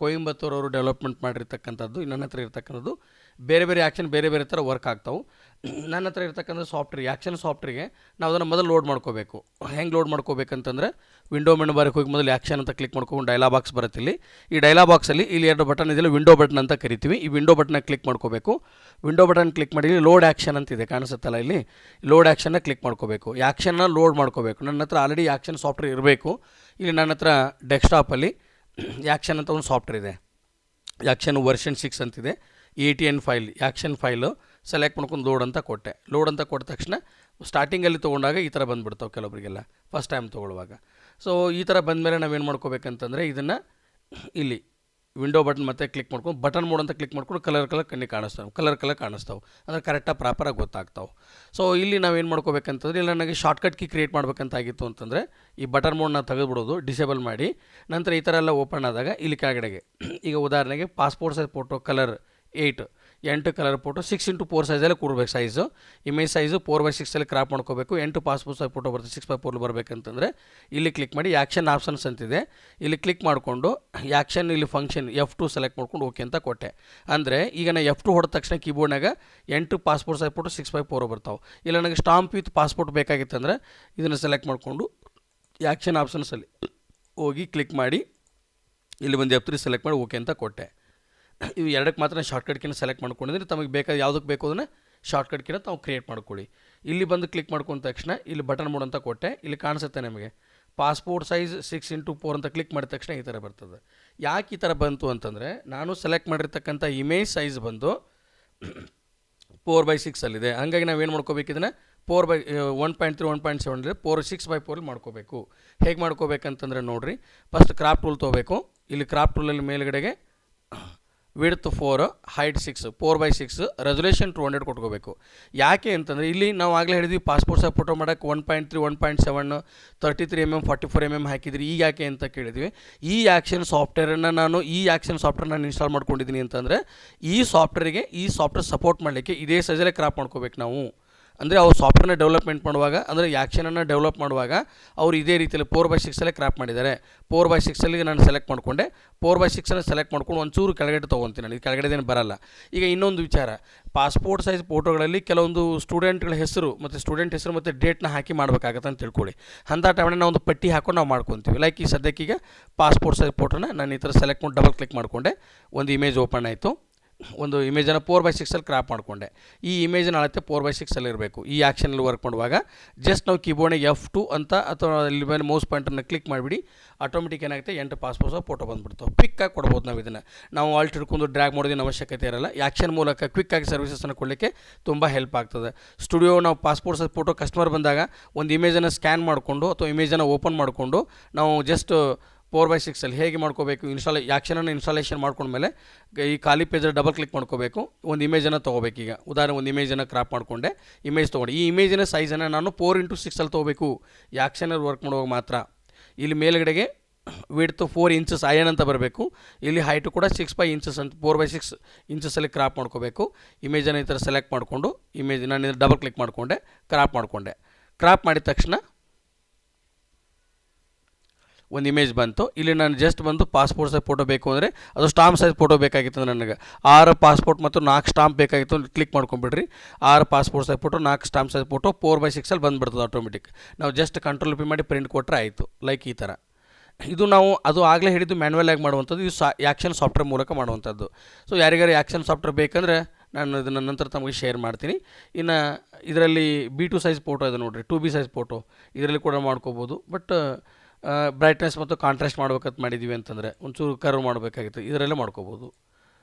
ಕೊಯಂಬತ್ತೂರು ಅವರು ಡೆವಲಪ್ಮೆಂಟ್ ಮಾಡಿರ್ತಕ್ಕಂಥದ್ದು. ನನ್ನ ಹತ್ರ ಇರ್ತಕ್ಕಂಥದ್ದು ಬೇರೆ ಆ್ಯಕ್ಷನ್ ಬೇರೆ ಥರ ವರ್ಕ್ ಆಗ್ತಾವೆ. ನನ್ನ ಹತ್ರ ಇರ್ತಕ್ಕಂಥ ಸಾಫ್ಟ್ವೇರ್ ಆ್ಯಕ್ಷನ್ ಸಾಫ್ಟ್ವೇರ್ಗೆ ನಾವು ಅದನ್ನು ಮೊದಲು ಲೋಡ್ ಮಾಡ್ಕೋಬೇಕು. ಹೆಂಗೆ ಲೋಡ್ ಮಾಡ್ಕೋಬೇಕಂತಂದರೆ, ವಿಂಡೋ ಮೆನು ಬಾರಿಗೆ ಹೋಗಿ ಮೊದಲು ಆ್ಯಕ್ಷನ್ ಅಂತ ಕ್ಲಿಕ್ ಮಾಡ್ಕೊಂಡು ಡೈಲಾಗ್ ಬಾಕ್ಸ್ ಬರುತ್ತೆ. ಈ ಡೈಲಾಗ್ ಬಾಕ್ಸಲ್ಲಿ ಇಲ್ಲಿ 2 ಬಟನ್ ಇದೆಯಲ್ಲ, ವಿಂಡೋ ಬಟನ್ ಅಂತ ಕರಿತೀವಿ. ಈ ವಿಂಡೋ ಬಟನ್ನ ಕ್ಲಿಕ್ ಮಾಡ್ಕೋಬೇಕು. ವಿಂಡೋ ಬಟನ್ ಕ್ಲಿಕ್ ಮಾಡಿ ಲೋಡ್ ಆ್ಯಕ್ಷನ್ ಅಂತಿದೆ ಕಾಣಿಸುತ್ತಲ್ಲ, ಇಲ್ಲಿ ಲೋಡ್ ಆ್ಯಕ್ಷನ್ನ ಕ್ಲಿಕ್ ಮಾಡ್ಕೋಬೇಕು. ಆ್ಯಕ್ಷನ್ನ ಲೋಡ್ ಮಾಡ್ಕೋಬೇಕು. ನನ್ನ ಹತ್ರ ಆಲ್ರೆಡಿ ಆ್ಯಕ್ಷನ್ ಸಾಫ್ಟ್ವೇರ್ ಇರಬೇಕು. ಇಲ್ಲಿ ನನ್ನ ಹತ್ರ ಡೆಸ್ಕ್ಟಾಪಲ್ಲಿ ಆ್ಯಕ್ಷನ್ ಅಂತ ಒಂದು ಸಾಫ್ಟ್ವೇರ್ ಇದೆ. ಆ್ಯಕ್ಷನ್ ವರ್ಷನ್ 6 ಅಂತಿದೆ. ATN file action file select ಮಾಡ್ಕೊಂಡು ಲೋಡ್ ಅಂತ ಕೊಟ್ಟೆ. ಲೋಡ್ ಅಂತ ಕೊಟ್ಟ ತಕ್ಷಣ ಸ್ಟಾರ್ಟಿಂಗಲ್ಲಿ ತೊಗೊಂಡಾಗ ಈ ಥರ ಬಂದುಬಿಡ್ತಾವೆ ಕೆಲವರಿಗೆಲ್ಲ ಫಸ್ಟ್ ಟೈಮ್ ತೊಗೊಳ್ಳುವಾಗ. ಸೊ ಈ ಥರ ಬಂದಮೇಲೆ ನಾವೇನು ಮಾಡ್ಕೋಬೇಕಂತಂದರೆ, ಇದನ್ನು ಇಲ್ಲಿ ವಿಂಡೋ ಬಟನ್ ಮತ್ತೆ ಕ್ಲಿಕ್ ಮಾಡ್ಕೊಂಡು ಬಟನ್ ಮೋಡ್ ಅಂತ ಕ್ಲಿಕ್ ಮಾಡ್ಕೊಂಡು ಕಲರ್ ಕಣ್ಣಿಗೆ ಕಾಣಿಸ್ತಾವೆ. ಅಂದರೆ ಕರೆಕ್ಟಾಗಿ ಪ್ರಾಪರಾಗಿ ಗೊತ್ತಾಗ್ತಾವೆ. ಸೊ ಇಲ್ಲಿ ನಾವೇನು ಮಾಡ್ಕೋಬೇಕಂತಂದ್ರೆ, ಇಲ್ಲ ನನಗೆ ಶಾರ್ಟ್ಕಟ್ ಕೀ ಕ್ರಿಯೇಟ್ ಮಾಡ್ಬೇಕಂತಾಗಿತ್ತು ಅಂತಂದರೆ, ಈ ಬಟನ್ ಮೋಡ್ನ ತೆಗೆದುಬಿಡೋದು, ಡಿಸೇಬಲ್ ಮಾಡಿ. ನಂತರ ಈ ಥರ ಎಲ್ಲ ಓಪನ್ ಆದಾಗ ಇಲ್ಲಿ ಕೆಳಗಡೆಗೆ ಈಗ ಉದಾಹರಣೆಗೆ passport size photo colour 8 colour photo 6x4 ಸೈಜಲ್ಲಿ ಕೂಡಬೇಕು. ಸೈಜು ಇಮೇಜ್ ಸೈಜು 4/6 ಕ್ರಾಪ್ ಮಾಡ್ಕೋಬೇಕು. 8 ಪಾಸ್ಪೋರ್ಟ್ ಸೈಜ್ ಫೋಟೋ ಬರುತ್ತೆ. 6x4 ಬರಬೇಕಂತಂದರೆ ಇಲ್ಲಿ ಕ್ಲಿಕ್ ಮಾಡಿ ಆ್ಯಕ್ಷನ್ ಆಪ್ಷನ್ಸ್ ಅಂತಿದೆ. ಇಲ್ಲಿ ಕ್ಲಿಕ್ ಮಾಡಿಕೊಂಡು ಆ್ಯಕ್ಷನ್ ಇಲ್ಲಿ ಫಂಕ್ಷನ್ F2 ಸೆಲೆಕ್ಟ್ ಮಾಡ್ಕೊಂಡು ಓಕೆ ಅಂತ ಕೊಟ್ಟೆ. ಅಂದರೆ ಈಗ ನಾನು F2 ಹೊಡೆದ ತಕ್ಷಣ ಕೀಬೋರ್ಡ್ನಾಗ 8 ಪಾಸ್ಪೋರ್ಟ್ ಸೈಜ್ ಫೋಟೋ 6x4 ಬರ್ತಾವೆ. ಇಲ್ಲ ನನಗೆ ಸ್ಟಾಂಪ್ ವಿತ್ ಪಾಸ್ಪೋರ್ಟ್ ಬೇಕಾಗಿತ್ತಂದರೆ ಇದನ್ನು ಸೆಲೆಕ್ಟ್ ಮಾಡಿಕೊಂಡು ಆ್ಯಕ್ಷನ್ ಆಪ್ಷನ್ಸಲ್ಲಿ ಹೋಗಿ ಕ್ಲಿಕ್ ಮಾಡಿ ಇಲ್ಲಿ ಒಂದು F3 ಸೆಲೆಕ್ಟ್ ಮಾಡಿ ಓಕೆ ಅಂತ ಕೊಟ್ಟೆ. ಇವು ಎರಡಕ್ಕೆ ಮಾತ್ರ ಶಾರ್ಟ್ಕಟ್ ಕೀನ ಸೆಲೆಕ್ಟ್ ಮಾಡ್ಕೊಂಡಿದ್ರೆ ತಮಗೆ ಬೇಕಾದ ಯಾವುದಕ್ಕೆ ಬೇಕು ಅದನ್ನು ಶಾರ್ಟ್ಕಟ್ ಕೀನ ತಾವು ಕ್ರಿಯೇಟ್ ಮಾಡ್ಕೊಳ್ಳಿ. ಇಲ್ಲಿ ಬಂದು ಕ್ಲಿಕ್ ಮಾಡ್ಕೊಂಡ ತಕ್ಷಣ ಇಲ್ಲಿ ಬಟನ್ ಮೋಡ್ ಅಂತ ಕೊಟ್ಟೆ. ಇಲ್ಲಿ ಕಾಣಿಸುತ್ತೆ ನಮಗೆ ಪಾಸ್ಪೋರ್ಟ್ ಸೈಜ್ 6x4 ಅಂತ ಕ್ಲಿಕ್ ಮಾಡಿದ ತಕ್ಷಣ ಈ ಥರ ಬರ್ತದೆ. ಯಾಕೆ ಈ ಥರ ಬಂತು ಅಂತಂದರೆ, ನಾನು ಸೆಲೆಕ್ಟ್ ಮಾಡಿರ್ತಕ್ಕಂಥ ಇಮೇಜ್ ಸೈಜ್ ಬಂದು 4/6 ಅಲ್ಲಿದೆ. ಹಾಗಾಗಿ ನಾವೇನು ಮಾಡ್ಕೋಬೇಕು, ಇದನ್ನು 1.3 1.7 6/4 ಮಾಡ್ಕೋಬೇಕು. ಹೇಗೆ ಮಾಡ್ಕೋಬೇಕಂತಂದರೆ ನೋಡಿರಿ, ಫಸ್ಟ್ ಕ್ರಾಪ್ ಟೂಲ್ ತೊಗೋಬೇಕು. ಇಲ್ಲಿ ಕ್ರಾಪ್ ಟೂಲಲ್ಲಿ ಮೇಲ್ಗಡೆಗೆ ವಿಡ್ತ್ 4 ಹೈಟ್ 6 4/6 ರೆಸೊಲ್ಯೂಷನ್ 200 ಕೊಟ್ಕೋಬೇಕು. ಯಾಕೆ ಅಂತಂದರೆ ಇಲ್ಲಿ ನಾವು ಆಗಲೇ ಹೇಳಿದ್ವಿ ಪಾಸ್ಪೋರ್ಟ್ ಸೈಜ್ ಫೋಟೋ ಮಾಡೋಕ್ಕೆ 1.3 1.7 33 mm 44 mm ಹಾಕಿದ್ರಿ. ಈಗ ಯಾಕೆ ಅಂತ ಕೇಳಿದ್ವಿ. ಈ ಆ್ಯಕ್ಷನ್ ಸಾಫ್ಟ್ವೇರನ್ನು ನಾನು ಇನ್ಸ್ಟಾಲ್ ಮಾಡ್ಕೊಂಡಿದ್ದೀನಿ ಅಂತಂದರೆ ಈ ಸಾಫ್ಟ್ವೇರ್ ಸಪೋರ್ಟ್ ಮಾಡಲಿಕ್ಕೆ ಇದೇ ಸೈಜಲ್ಲೇ ಕ್ರಾಪ್ ಮಾಡ್ಕೋಬೇಕು ನಾವು. ಅಂದರೆ ಅವ್ರು ಸಾಫ್ಟ್ವೇರ್ನ ಡೆವಲಪ್ಮೆಂಟ್ ಮಾಡುವಾಗ, ಅಂದರೆ ಆ್ಯಕ್ಷನನ್ನು ಡೆವಲಪ್ ಮಾಡುವಾಗ ಅವ್ರು ಇದೇ ರೀತಿಯಲ್ಲಿ 4/6 ಕ್ರಾಪ್ ಮಾಡಿದ್ದಾರೆ. 4/6 ನಾನು ಸೆಲೆಕ್ಟ್ ಮಾಡಿಕೊಂಡೆ. 4/6 ಸೆಲೆಕ್ಟ್ ಮಾಡ್ಕೊಂಡು ಒಂಚೂರು ಕೆಳಗಡೆ ತೊಗೊತೀನಿ. ನಾನು ಕೆಳಗಡೆದೇನು ಬರಲ್ಲ. ಈಗ ಇನ್ನೊಂದು ವಿಚಾರ, ಪಾಸ್ಪೋರ್ಟ್ ಸೈಜ್ ಫೋಟೋಗಳಲ್ಲಿ ಕೆಲವೊಂದು ಸ್ಟೂಡೆಂಟ್ಗಳ ಹೆಸರು ಮತ್ತು ಡೇಟ್ನ ಹಾಕಿ ಮಾಡಬೇಕಾಗತ್ತೆ ಅಂತ ತಿಳ್ಕೊಳ್ಳಿ. ಅಂಥ ಟೈಮ್ನ ನಾವು ಒಂದು ಪಟ್ಟಿ ಹಾಕೊಂಡು ನಾವು ಮಾಡ್ಕೊತೀವಿ. ಲೈಕ್ ಈ ಸದ್ಯಕ್ಕೀಗ ಪಾಸ್ಪೋರ್ಟ್ ಸೈಜ್ ಫೋಟೋನ ನಾನು ಈ ಥರ ಸೆಲೆಕ್ಟ್ ಮಾಡಿ ಡಬಲ್ ಕ್ಲಿಕ್ ಮಾಡಿಕೊಂಡೆ. ಒಂದು ಇಮೇಜ್ ಓಪನ್ ಆಯಿತು. ಒಂದು ಇಮೇಜನ್ನು 4/6 ಕ್ರಾಪ್ ಮಾಡಿಕೊಂಡೆ. ಈ ಇಮೇಜಿನ ಅಳತೆ 4/6 ಇರಬೇಕು. ಈ ಆ್ಯಕ್ಷನಲ್ಲಿ ವರ್ಕ್ ಮಾಡುವಾಗ ಜಸ್ಟ್ ನಾವು ಕೀಬೋರ್ಡ್ಗೆ F2 ಅಂತ ಅಥವಾ ಇಲ್ಲಿ ಮೇಲೆ ಮೌಸ್ ಪಾಯಿಂಟನ್ನು ಕ್ಲಿಕ್ ಮಾಡಿಬಿಡಿ. ಆಟೋಮೆಟಿಕ್ ಏನಾಗುತ್ತೆ 8 ಪಾಸ್ಪೋರ್ಟ್ ಸೈಜ್ ಫೋಟೋ ಬಂದುಬಿಡ್ತಾವೆ. ಕ್ವಿಕ್ಕಾಗಿ ಕೊಡ್ಬೋದು ನಾವು ಇದನ್ನು. ನಾವು ಆಲ್ಟ್ ಹಿಡ್ಕೊಂಡು ಡ್ರ್ಯಾಗ್ ಮಾಡೋದೇನು ಅವಶ್ಯಕತೆ ಇರಲ್ಲ. ಆ್ಯಕ್ಷನ್ ಮೂಲಕ ಕ್ವಿಕ್ಕಾಗಿ ಸರ್ವಿಸಸನ್ನು ಕೊಡಲಿಕ್ಕೆ ತುಂಬ ಹೆಲ್ಪ್ ಆಗ್ತದೆ. ಸ್ಟುಡಿಯೋ ನಾವು ಪಾಸ್ಪೋರ್ಟ್ ಸೈಜ್ ಫೋಟೋ ಕಸ್ಟಮರ್ ಬಂದಾಗ ಒಂದು ಇಮೇಜನ್ನು ಸ್ಕ್ಯಾನ್ ಮಾಡಿಕೊಂಡು ಅಥವಾ ಇಮೇಜನ್ನು ಓಪನ್ ಮಾಡಿಕೊಂಡು ನಾವು ಜಸ್ಟ್ 4/6 ಹೇಗೆ ಮಾಡ್ಕೋಬೇಕು, ಆ್ಯಕ್ಷನನ್ನು ಇನ್ಸ್ಟಾಲೇಷನ್ ಮಾಡ್ಕೊಂಡ್ಮೇಲೆ ಈ ಖಾಲಿ ಪೇಜಲ್ಲಿ ಡಬಲ್ ಕ್ಲಿಕ್ ಮಾಡ್ಕೋಬೇಕು. ಒಂದು ಇಮೇಜನ್ನು ತೊಗೋಬೇಕು. ಈಗ ಉದಾಹರಣೆ ಒಂದು ಇಮೇಜನ್ನು ಕ್ರಾಪ್ ಮಾಡಿಕೊಂಡೆ, ಇಮೇಜ್ ತೊಗೊಂಡು ಈ ಇಮೇಜಿನ ಸೈಜನ್ನು ನಾನು 4x6 ತೊಗೋಬೇಕು. ಈ ಆ್ಯಕ್ಷನಲ್ಲಿ ವರ್ಕ್ ಮಾಡುವಾಗ ಮಾತ್ರ. ಇಲ್ಲಿ ಮೇಲ್ಗಡೆಗೆ ವಿಡ್ತ್ 4 ಇಂಚಸ್ ಅಯನ್ ಅಂತ ಬರಬೇಕು. ಇಲ್ಲಿ ಹೈಟು ಕೂಡ 6 ಇಂಚಸ್ ಅಂತ 4/6 ಇಂಚಸಲ್ಲಿ ಕ್ರಾಪ್ ಮಾಡ್ಕೋಬೇಕು. ಇಮೇಜನ್ನು ಈ ಥರ ಸೆಲೆಕ್ಟ್ ಮಾಡಿಕೊಂಡು ನಾನು ಡಬಲ್ ಕ್ಲಿಕ್ ಮಾಡಿಕೊಂಡೆ, ಕ್ರಾಪ್ ಮಾಡಿಕೊಂಡೆ. ಕ್ರಾಪ್ ಮಾಡಿದ ತಕ್ಷಣ ಒಂದು ಇಮೇಜ್ ಬಂತು. ಇಲ್ಲಿ ನಾನು ಜಸ್ಟ್ ಬಂದು ಪಾಸ್ಪೋರ್ಟ್ ಸೈಜ್ ಫೋಟೋ ಬೇಕು ಅಂದರೆ ಅದು ಸ್ಟಾಂಪ್ ಸೈಜ್ ಫೋಟೋ ಬೇಕಾಗಿತ್ತು. ನನಗೆ 6 ಪಾಸ್ಪೋರ್ಟ್ ಮತ್ತು 4 ಸ್ಟಾಂಪ್ ಬೇಕಾಗಿತ್ತು. ಕ್ಲಿಕ್ ಮಾಡ್ಕೊಂಬಿಡ್ರಿ. 6 passport size photo, 4 stamp size photo 4/6 ಬಂದುಬಿಡ್ತದೆ ಆಟೋಮೆಟಿಕ್. ನಾವು ಜಸ್ಟ್ ಕಂಟ್ರೋಲ್ ಪಿ ಮಾಡಿ ಪ್ರಿಂಟ್ ಕೊಟ್ಟರೆ ಆಯಿತು. ಲೈಕ್ ಈ ಥರ. ಇದು ನಾವು ಅದು ಆಗಲೇ ಹೇಳಿದ್ದು ಮ್ಯಾನ್ಯಲ್ ಆಗಿ ಮಾಡುವಂಥದ್ದು. ಇದು ಆ್ಯಕ್ಷನ್ ಸಾಫ್ಟ್ವೇರ್ ಮೂಲಕ ಮಾಡುವಂಥದ್ದು. ಸೊ ಯಾರಿಗಾರು ಆ್ಯಕ್ಷನ್ ಸಾಫ್ಟ್ವೇರ್ ಬೇಕಂದರೆ ನಾನು ಇದನ್ನು ನಂತರ ತಮಗೆ ಶೇರ್ ಮಾಡ್ತೀನಿ. ಇನ್ನು ಇದರಲ್ಲಿ B2 ಸೈಜ್ ಫೋಟೋ ಇದೆ ನೋಡಿರಿ, 2B ಸೈಜ್ ಫೋಟೋ ಇದರಲ್ಲಿ ಕೂಡ ಮಾಡ್ಕೋಬೋದು. ಬಟ್ ಬ್ರೈಟ್ನೆಸ್ ಮತ್ತು ಕಾಂಟ್ರಾಸ್ಟ್ ಮಾಡ್ಬೇಕಂತ ಮಾಡಿದ್ದೀವಿ ಅಂತಂದರೆ ಒಂಚೂರು ಕರ್ವ್ ಮಾಡಬೇಕಾಗಿತ್ತು, ಇದರಲ್ಲೇ ಮಾಡ್ಕೋಬೋದು.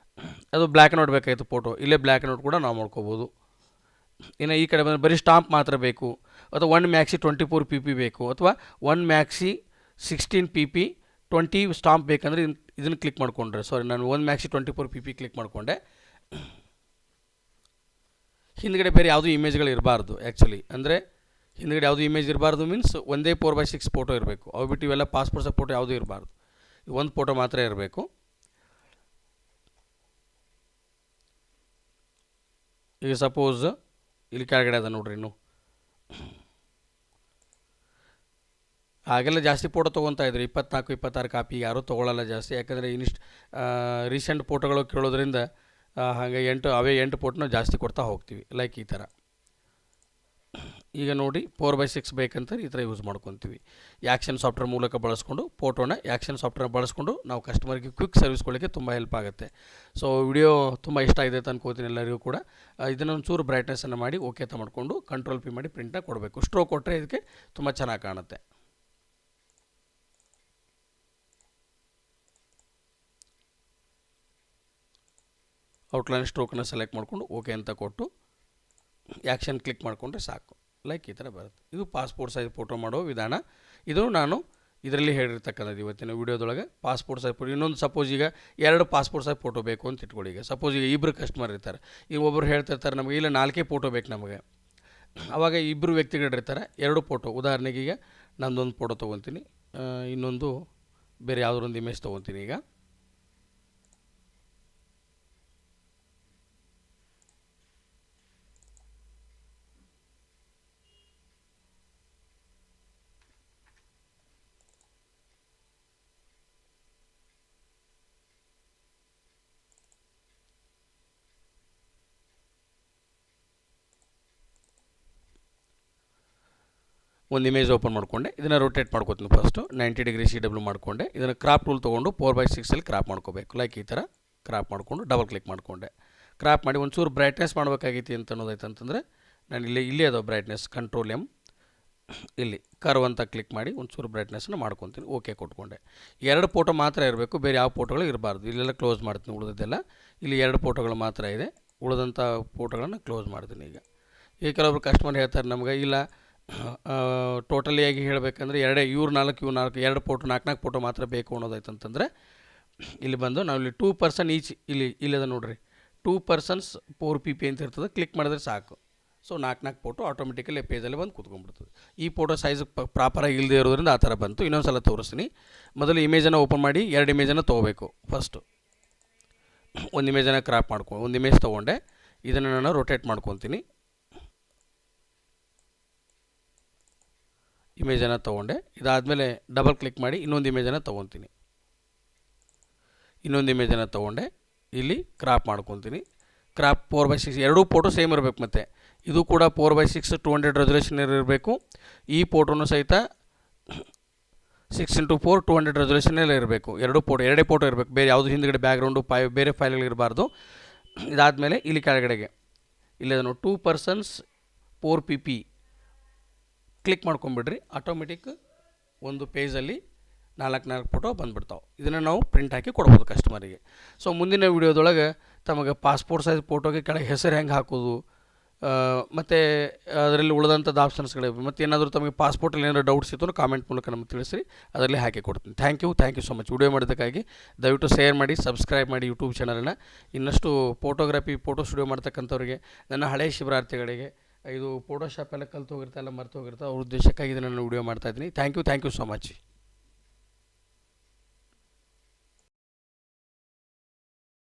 ಅದು ಬ್ಲ್ಯಾಕ್ ಆ್ಯಂಡ್ ವೈಟ್ ಬೇಕಾಗಿತ್ತು ಫೋಟೋ, ಇಲ್ಲೇ ಬ್ಲ್ಯಾಕ್ ಆ್ಯಂಡ್ ವೈಟ್ ಕೂಡ ನಾವು ಮಾಡ್ಕೋಬೋದು. ಇನ್ನು ಈ ಕಡೆ ಬಂದರೆ ಬರೀ ಸ್ಟಾಂಪ್ ಮಾತ್ರ ಬೇಕು, ಅಥವಾ 1 ಮ್ಯಾಕ್ಸಿ 24 PP ಬೇಕು, ಅಥವಾ 1 ಮ್ಯಾಕ್ಸಿ 16 PP 20 ಸ್ಟಾಂಪ್ ಬೇಕಂದರೆ ಇದನ್ನು ಕ್ಲಿಕ್ ಮಾಡಿಕೊಂಡ್ರೆ, ನಾನು 1 ಮ್ಯಾಕ್ಸಿ 24 PP ಕ್ಲಿಕ್ ಮಾಡಿಕೊಂಡೆ. ಹಿಂದ್ಗಡೆ ಬೇರೆ ಯಾವುದೂ ಇಮೇಜ್ಗಳು ಇರಬಾರ್ದು. ಆ್ಯಕ್ಚುಲಿ ಅಂದರೆ ಹಿಂದ್ಗಡೆ ಯಾವುದೂ ಇಮೇಜ್ ಇರಬಾರ್ದು ಮೀನ್ಸ್ ಒಂದೇ 4/6 ಫೋಟೋ ಇರಬೇಕು. ಅವು ಬಿಟ್ಟು ಇವೆಲ್ಲ ಪಾಸ್ಪೋರ್ಟ್ ಸೈಜ್ ಫೋಟೋ ಯಾವುದೂ ಇರಬಾರ್ದು. ಒಂದು ಫೋಟೋ ಮಾತ್ರ ಇರಬೇಕು. ಈಗ ಸಪೋಸ್ ಇಲ್ಲಿ ಕೆಳಗಡೆ ಅದ ನೋಡ್ರಿ. ಇನ್ನು ಹಾಗೆಲ್ಲ ಜಾಸ್ತಿ ಫೋಟೋ ತೊಗೊತಾ ಇದ್ರು, 24-26 ಕಾಪಿ ಯಾರೂ ತೊಗೊಳ್ಳಲ್ಲ ಜಾಸ್ತಿ. ಯಾಕಂದರೆ ರೀಸೆಂಟ್ ಫೋಟೋಗಳು ಕೇಳೋದ್ರಿಂದ ಹಾಗೆ 8 ಫೋಟೋನ ಜಾಸ್ತಿ ಕೊಡ್ತಾ ಹೋಗ್ತೀವಿ. ಲೈಕ್ ಈ ಥರ. ಈಗ ನೋಡಿ 4/6 ಬೇಕಂತ ಈ ಥರ ಯೂಸ್ ಮಾಡ್ಕೊತೀವಿ. ಆ್ಯಕ್ಷನ್ ಸಾಫ್ಟ್ವೇರ್ ಮೂಲಕ ಬಳಸ್ಕೊಂಡು ಫೋಟೋನ ಆ್ಯಕ್ಷನ್ ಸಾಫ್ಟ್ವೇರ್ ಬಳಸ್ಕೊಂಡು ನಾವು ಕಸ್ಟಮರ್ಗೆ ಕ್ವಿಕ್ ಸರ್ವಿಸ್ ಕೊಡಲಿಕ್ಕೆ ತುಂಬ ಹೆಲ್ಪ್ ಆಗುತ್ತೆ. ಸೊ ವಿಡಿಯೋ ತುಂಬ ಇಷ್ಟ ಆಗಿದೆ ಅಂತ ಅನ್ಕೋತೀನಿ ಎಲ್ಲರಿಗೂ ಕೂಡ. ಇದನ್ನು ಒಂಚೂರು ಬ್ರೈಟ್ನೆಸ್ಸನ್ನು ಮಾಡಿ ಓಕೆ ಅಂತ ಮಾಡಿಕೊಂಡು ಕಂಟ್ರೋಲ್ ಪಿ ಮಾಡಿ ಪ್ರಿಂಟಾಗಿ ಕೊಡಬೇಕು. ಸ್ಟ್ರೋಕ್ ಕೊಟ್ಟರೆ ಇದಕ್ಕೆ ತುಂಬ ಚೆನ್ನಾಗಿ ಕಾಣುತ್ತೆ. ಔಟ್ಲೈನ್ ಸ್ಟ್ರೋಕನ್ನು ಸೆಲೆಕ್ಟ್ ಮಾಡಿಕೊಂಡು ಓಕೆ ಅಂತ ಕೊಟ್ಟು ಆ್ಯಕ್ಷನ್ ಕ್ಲಿಕ್ ಮಾಡಿಕೊಂಡ್ರೆ ಸಾಕು. ಲೈಕ್ ಈ ಥರ ಬರುತ್ತೆ. ಇದು ಪಾಸ್ಪೋರ್ಟ್ ಸೈಜ್ ಫೋಟೋ ಮಾಡೋ ವಿಧಾನ. ಇದು ನಾನು ಇದರಲ್ಲಿ ಹೇಳಿರ್ತಕ್ಕಂಥದ್ದು ಇವತ್ತಿನ ವೀಡಿಯೋದೊಳಗೆ. ಪಾಸ್ಪೋರ್ಟ್ ಸೈಜ್ ಫೋಟೋ ಇನ್ನೊಂದು ಸಪೋಸ್ ಈಗ 2 ಪಾಸ್ಪೋರ್ಟ್ ಸೈಜ್ ಫೋಟೋ ಬೇಕು ಅಂತ ಇಟ್ಕೊಳ್ಳಿ. ಈಗ ಸಪೋಸ್ ಈಗ ಇಬ್ಬರು ಕಸ್ಟಮರ್ ಇರ್ತಾರೆ. ಈಗ ಒಬ್ಬರು ಹೇಳ್ತಿರ್ತಾರೆ ನಮಗೆ ಇಲ್ಲ 4 ಫೋಟೋ ಬೇಕು ನಮಗೆ. ಆವಾಗ ಇಬ್ಬರು ವ್ಯಕ್ತಿಗಳಿರ್ತಾರೆ, 2 ಫೋಟೋ. ಉದಾಹರಣೆಗೆ ಈಗ ನಂದೊಂದು ಫೋಟೋ ತೊಗೊತೀನಿ, ಇನ್ನೊಂದು ಬೇರೆ ಯಾವುದೊಂದು ಇಮೇಜ್ ತೊಗೊತೀನಿ. ಈಗ ಒಂದು ಇಮೇಜ್ ಓಪನ್ ಮಾಡಿಕೊಂಡೆ, ಇದನ್ನು ರೊಟೇಟ್ ಮಾಡ್ಕೋತೀನಿ. ಫಸ್ಟು 90 ಡಿಗ್ರಿ CW ಮಾಡಿಕೊಂಡೆ. ಇದನ್ನು ಕ್ರಾಪ್ ಟೂಲ್ ತೊಗೊಂಡು 4/6 ಕ್ರಾಪ್ ಮಾಡ್ಕೋಬೇಕು. ಲೈಕ್ ಈ ಥರ ಕ್ರಾಪ್ ಮಾಡಿಕೊಂಡು ಡಬಲ್ ಕ್ಲಿಕ್ ಮಾಡಿಕೊಂಡೆ. ಕ್ರಾಪ್ ಮಾಡಿ ಒಂಚೂರು ಬ್ರೈಟ್ನೆಸ್ ಮಾಡಬೇಕಾಗಿತ್ತು ಅಂತ ಅನ್ನೋದಾಯ್ತು ಅಂತಂದರೆ ನಾನು ಇಲ್ಲೇ ಅದು ಬ್ರೈಟ್ನೆಸ್ ಕಂಟ್ರೋಲ್ M ಇಲ್ಲಿ ಕರ್ವ್ ಅಂತ ಕ್ಲಿಕ್ ಮಾಡಿ ಒಂಚೂರು ಬ್ರೈಟ್ನೆಸ್ಸನ್ನು ಮಾಡ್ಕೊತೀನಿ. ಓಕೆ ಕೊಟ್ಕೊಂಡೆ. 2 ಫೋಟೋ ಮಾತ್ರ ಇರಬೇಕು, ಬೇರೆ ಯಾವ ಫೋಟೋಗಳು ಇರಬಾರ್ದು. ಇಲ್ಲೆಲ್ಲ ಕ್ಲೋಸ್ ಮಾಡ್ತೀನಿ. ಉಳಿದದ್ದೆಲ್ಲ ಇಲ್ಲಿ 2 ಫೋಟೋಗಳು ಮಾತ್ರ ಇದೆ. ಉಳಿದಂಥ ಫೋಟೋಗಳನ್ನು ಕ್ಲೋಸ್ ಮಾಡ್ತೀನಿ. ಈಗ ಕೆಲವೊಬ್ರು ಕಸ್ಟಮರ್ ಹೇಳ್ತಾರೆ ನಮಗೆ ಇಲ್ಲ ಟೋಟಲಿಯಾಗಿ ಹೇಳಬೇಕಂದ್ರೆ 2 4 2 ಫೋಟೋ 4 ಫೋಟೋ ಮಾತ್ರ ಬೇಕು ಅನ್ನೋದಾಯ್ತು ಅಂತಂದರೆ ಇಲ್ಲಿ ಬಂದು ನಾವು ಇಲ್ಲಿ 2 ಪರ್ಸನ್ ಈಚ್ ಇಲ್ಲದ ನೋಡಿರಿ 2 ಪರ್ಸನ್ಸ್ 4 PP ಅಂತ ಇರ್ತದೆ, ಕ್ಲಿಕ್ ಮಾಡಿದ್ರೆ ಸಾಕು. ಸೊ 4 ಫೋಟೋ ಆಟೋಮೆಟಿಕಲಿ ಪೇಜಲ್ಲಿ ಬಂದು ಕೂತ್ಕೊಂಡ್ಬಿಡ್ತದೆ. ಈ ಫೋಟೋ ಸೈಜ್ ಪ್ರಾಪರಾಗಿ ಇಲ್ಲದೆ ಇರೋದ್ರಿಂದ ಆ ಥರ ಬಂತು. ಇನ್ನೊಂದು ಸಲ ತೋರಿಸ್ತೀನಿ. ಮೊದಲು ಇಮೇಜನ್ನು ಓಪನ್ ಮಾಡಿ 2 ಇಮೇಜನ್ನು ತೊಗೋಬೇಕು. ಫಸ್ಟು ಒಂದು ಇಮೇಜನ್ನು ಕ್ರಾಪ್ ಒಂದು ಇಮೇಜ್ ತೊಗೊಂಡೆ, ಇದನ್ನು ನಾನು ರೊಟೇಟ್ ಮಾಡ್ಕೊತೀನಿ. ಇಮೇಜನ್ನು ತೊಗೊಂಡೆ, ಇದಾದಮೇಲೆ ಡಬಲ್ ಕ್ಲಿಕ್ ಮಾಡಿ ಇನ್ನೊಂದು ಇಮೇಜನ್ನು ತೊಗೊತೀನಿ. ಇನ್ನೊಂದು ಇಮೇಜನ್ನು ತೊಗೊಂಡೆ, ಇಲ್ಲಿ ಕ್ರಾಪ್ ಮಾಡ್ಕೊತೀನಿ. ಕ್ರಾಪ್ 4:6 ಎರಡೂ ಫೋಟೋ ಸೇಮ್ ಇರಬೇಕು. ಮತ್ತು ಇದು ಕೂಡ 4:6 200 ರೆಸೊಲ್ಯೂಷನ್ ಇರಬೇಕು. ಈ ಫೋಟೋನು ಸಹಿತ 6x4 200 ರೆಸೊಲ್ಯೂಷನಲ್ಲೇ ಇರಬೇಕು. ಎರಡೇ ಫೋಟೋ ಇರಬೇಕು, ಬೇರೆ ಯಾವುದು ಹಿಂದ್ಗಡೆ ಬ್ಯಾಕ್ಗ್ರೌಂಡು ಬೇರೆ ಫೈಲ್ಗಳಿರಬಾರ್ದು. ಇದಾದಮೇಲೆ ಇಲ್ಲಿ ಕೆಳಗಡೆಗೆ ಇಲ್ಲದನ್ನು 2 ಪರ್ಸನ್ಸ್ 4 PP ಕ್ಲಿಕ್ ಮಾಡ್ಕೊಂಬಿಡ್ರಿ. ಆಟೋಮೆಟಿಕ್ ಒಂದು ಪೇಜಲ್ಲಿ 4 ಫೋಟೋ ಬಂದುಬಿಡ್ತಾವೆ. ಇದನ್ನು ನಾವು ಪ್ರಿಂಟ್ ಹಾಕಿ ಕೊಡ್ಬೋದು ಕಸ್ಟಮರಿಗೆ. ಸೊ ಮುಂದಿನ ವೀಡಿಯೋದೊಳಗೆ ತಮಗೆ ಪಾಸ್ಪೋರ್ಟ್ ಸೈಜ್ ಫೋಟೋಗೆ ಕೆಳಗೆ ಹೆಸರು ಹೆಂಗೆ ಹಾಕೋದು, ಮತ್ತು ಅದರಲ್ಲಿ ಉಳಿದಂಥದ್ದು ಆಪ್ಷನ್ಸ್ಗಳಿವೆ. ಮತ್ತು ಏನಾದರೂ ತಮಗೆ ಪಾಸ್ಪೋರ್ಟಲ್ಲಿ ಏನಾದರೂ ಡೌಟ್ಸ್ ಇತ್ತು ಕಾಮೆಂಟ್ ಮೂಲಕ ನಮಗೆ ತಿಳಿಸ್ರಿ, ಅದರಲ್ಲಿ ಹಾಕಿ ಕೊಡ್ತೀನಿ. Thank you so much. Video ಮಾಡಿದ್ದಕ್ಕಾಗಿ ದಯವಿಟ್ಟು ಶೇರ್ ಮಾಡಿ, ಸಬ್ಸ್ಕ್ರೈಬ್ ಮಾಡಿ ಯೂಟ್ಯೂಬ್ ಚಾನಲನ್ನು. ಇನ್ನಷ್ಟು ಫೋಟೋ ಸ್ಟುಡಿಯೋ ಮಾಡ್ತಕ್ಕಂಥವ್ರಿಗೆ, ನನ್ನ ಹಳೆಯ ಶಿಬಿರಾರ್ಥಿಗಳಿಗೆ, ಇದು ಫೋಟೋಶಾಪ್ ಎಲ್ಲ ಕಲ್ತು ಹೋಗಿರ್ತಾ ಎಲ್ಲ ಮರ್ತು ಹೋಗಿರ್ತಾ ಅವ್ರ ಉದ್ದೇಶಕ್ಕಾಗಿ ಇದನ್ನು ನಾನು ವಿಡಿಯೋ ಮಾಡ್ತಾಯಿದ್ದೀನಿ. Thank you so much.